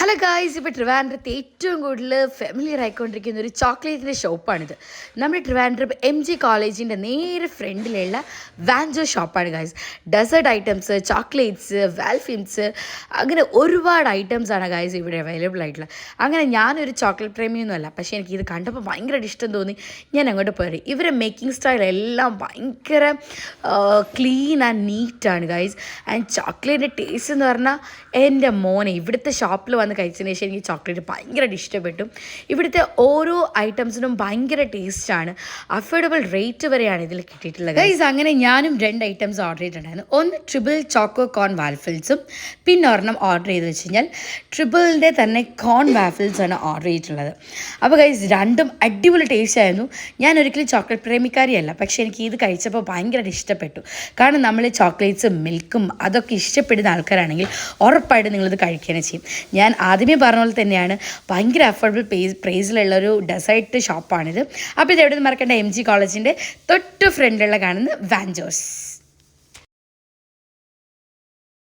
Hello guys, ഇപ്പോൾ ട്രിവാൻഡ്രത്ത് ഏറ്റവും കൂടുതൽ ഫെമിലിയർ ആയിക്കൊണ്ടിരിക്കുന്ന ഒരു ചോക്ലേറ്റിൻ്റെ ഷോപ്പാണിത്. നമ്മുടെ ട്രിവാൻഡ്രം MG കോളേജിൻ്റെ നേരെ ഫ്രണ്ടിലുള്ള വാൻജോ ഷോപ്പാണ് ഗായ്സ്. ഡെസേർട്ട് ഐറ്റംസ്, ചോക്ലേറ്റ്സ്, വാൽഫിൻസ്, അങ്ങനെ ഒരുപാട് ഐറ്റംസാണ് ഗായ്സ് ഇവിടെ അവൈലബിൾ ആയിട്ടുള്ളത്. അങ്ങനെ ഞാനൊരു ചോക്ലേറ്റ് പ്രേമിയൊന്നുമല്ല, പക്ഷേ എനിക്കിത് കണ്ടപ്പോൾ ഭയങ്കര ഇഷ്ടം തോന്നി. ഞാൻ അങ്ങോട്ട് പോയി. ഇവരെ മേക്കിംഗ് സ്റ്റൈൽ എല്ലാം ഭയങ്കര ക്ലീൻ ആൻഡ് നീറ്റാണ് ഗായ്സ്. ആൻഡ് ചോക്ലേറ്റിൻ്റെ ടേസ്റ്റ് എന്ന് പറഞ്ഞാൽ എൻ്റെ മോനെ ഇവിടുത്തെ ഷോപ്പിൽ വന്ന് കഴിച്ചതിന് ശേഷം എനിക്ക് ചോക്ലേറ്റ് ഭയങ്കരമായിട്ട് ഇഷ്ടപ്പെട്ടു. ഇവിടുത്തെ ഓരോ ഐറ്റംസിനും ഭയങ്കര ടേസ്റ്റാണ്. അഫോർഡബിൾ റേറ്റ് വരെയാണ് ഇതിൽ കിട്ടിയിട്ടുള്ളത് ഗൈസ്. അങ്ങനെ ഞാനും 2 ഐറ്റംസ് ഓർഡർ ചെയ്തിട്ടുണ്ടായിരുന്നു. ഒന്ന് ട്രിപ്പിൾ ചോക്കോ കോൺ വാഫിൾസും, പിന്നെ ഒരെണ്ണം ഓർഡർ ചെയ്ത് വെച്ച് കഴിഞ്ഞാൽ ട്രിപ്പിളിൻ്റെ തന്നെ കോൺ വാഫിൾസാണ് ഓർഡർ ചെയ്തിട്ടുള്ളത്. അപ്പോൾ ഗൈസ് രണ്ടും അടിപൊളി ടേസ്റ്റ് ആയിരുന്നു. ഞാൻ ഒരിക്കലും ചോക്ലേറ്റ് പ്രേമിക്കാരിയല്ല, പക്ഷേ എനിക്ക് ഇത് കഴിച്ചപ്പോൾ ഭയങ്കരമായിട്ട് ഇഷ്ടപ്പെട്ടു. കാരണം നമ്മൾ ചോക്ലേറ്റ്സും മിൽക്കും അതൊക്കെ ഇഷ്ടപ്പെടുന്ന ആൾക്കാരാണെങ്കിൽ ഉറപ്പായിട്ട് നിങ്ങളിത് കഴിക്കുകയാണ് ചെയ്യും. ഞാൻ ആദ്യമേ പറഞ്ഞ പോലെ തന്നെയാണ് ഭയങ്കര അഫോർഡബിൾ പ്രൈസിലുള്ളൊരു ഡെസേർട്ട് ഷോപ്പാണിത്. അപ്പോൾ ഇത് എവിടെ നിന്ന് മറക്കേണ്ട, MG കോളേജിൻ്റെ തൊട്ട് ഫ്രണ്ടിലുള്ള കാണുന്ന വാൻജോസ്.